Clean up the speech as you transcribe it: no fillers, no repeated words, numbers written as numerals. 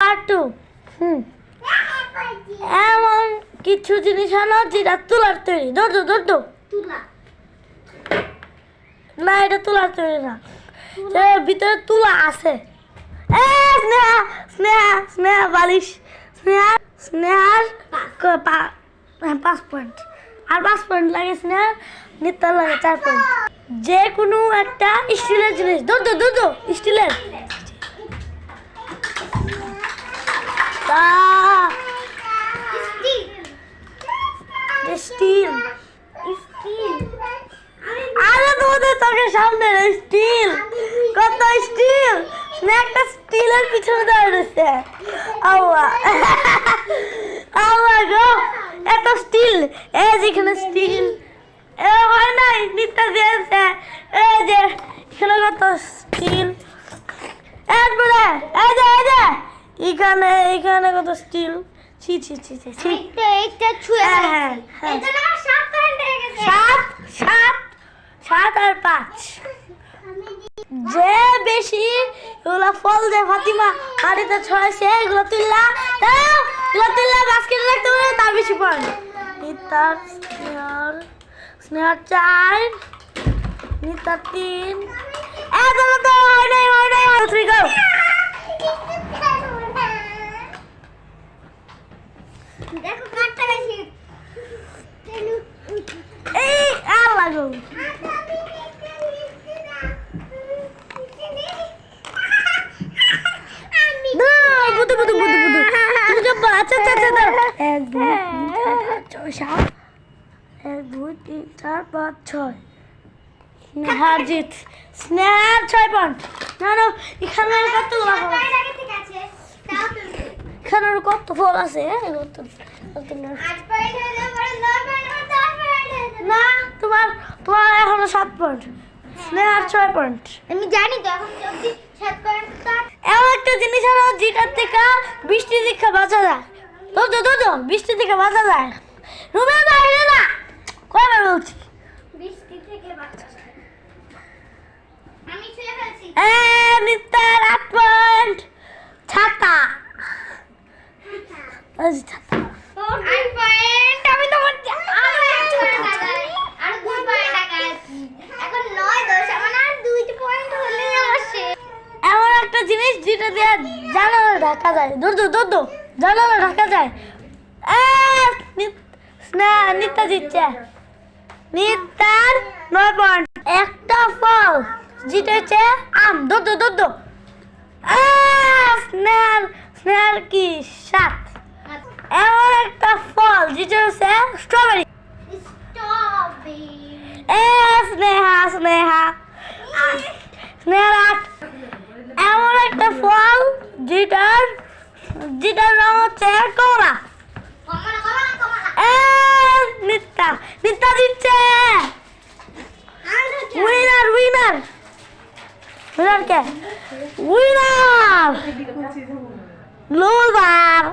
Part 2। এমন কিছু জিনিস আনো যেটা তুলার তৈরি। দৌড় তুলা না, এটা তুলার তৈরি না, এর ভিতরে তুলা আছে। স্নেহা স্নেহা স্নেহা বালিশ, স্নেহার 5 পয়েন্ট, আর 5 পয়েন্ট লাগে স্নেহার, নিত্যার লাগে 4 পয়েন্ট। যে কোনো একটা স্টিলের জিনিস। দৌড় স্টিলের। স্টিল আরে তোমাদের চোখের সামনে স্টিল, কত স্টিল। একটা স্টিলের পিছনে দাঁড়িয়ে রয়েছে। আল্লাহ আল্লাহ গো, এত স্টিল। এই যেখানে স্টিল এ হয় নাই, নিত্যা দিয়েছে। এই যে এখানে কত স্টিল, এরপরে এই যে এখানে এখানে কত স্টিল। ছি ছি ছি ছি ছি। এইটা ছুঁয়ে হ্যাঁ এটা না 7 পয়েন্ট হয়ে গেছে। 7 আর 5। যে বেশি এগুলা ফল দেয় ফাতিমা বাড়িতে ছড়াইছে, এগুলো তুললা বাস্কেটে রাখতে পারে, তার বেশি পয়েন্ট। নিতার স্নেহার 4, নিতার 3। তো হয় নাই 3 গো। দেখো কাটটা বেশি। এই আল্লাহ গো, বুদু তুমি যে আচ্ছা 1 2 3 4 5 6 1 2 3 4 5 6। স্নেহার জিত, স্নেহার 6 পয়েন্ট। না এখানে কত ঠিক আছে তাও তুমি এখানে কত ফল আছে। 8 পয়েন্ট হয়ে যাবে, 9 পয়েন্ট আর 10 পয়েন্ট হয়ে যাবে। না তোমার এখনো 7 পয়েন্ট, স্নেহার 6 পয়েন্ট। আমি জানি তো এখন যদি 7 পয়েন্ট তার এমন একটা জিনিস হলো যেটার থেকে বৃষ্টি থেকে বাঁচা যায়। দৌড় বৃষ্টি থেকে বাঁচা যায়। রুমের বাইরে না, কয়বার বলছি। বৃষ্টি থেকে বাঁচা যায়। আমি ছুঁয়ে ফেলছি। নিত্যার 8 পয়েন্ট। ছাতা। ছাতা 8 পয়েন্ট। আমি তোমার আর 2 পয়েন্ট টাকা আছে। এখন 9 10 আমার আর 2 পয়েন্ট হলেই আমার শেষ। এমন একটা জিনিস যেটা দিয়ে জানালা ঢাকা যায়। দৌড় জানালা ঢাকা যায়। নিত্যা জিতছে। নিত্যার 9 পয়েন্ট। একটা ফল যেটা হচ্ছে আম। দৌড় স্নেহার কি 7। এমন একটা ফল যেটা হচ্ছে স্ট্রবেরি। স্ট্রবেরি। স্নেহার 8। এমন একটা ফল যেটার রং হচ্ছে কমলা। নিত্যা দিচ্ছে। উইনার কে? Winner loser.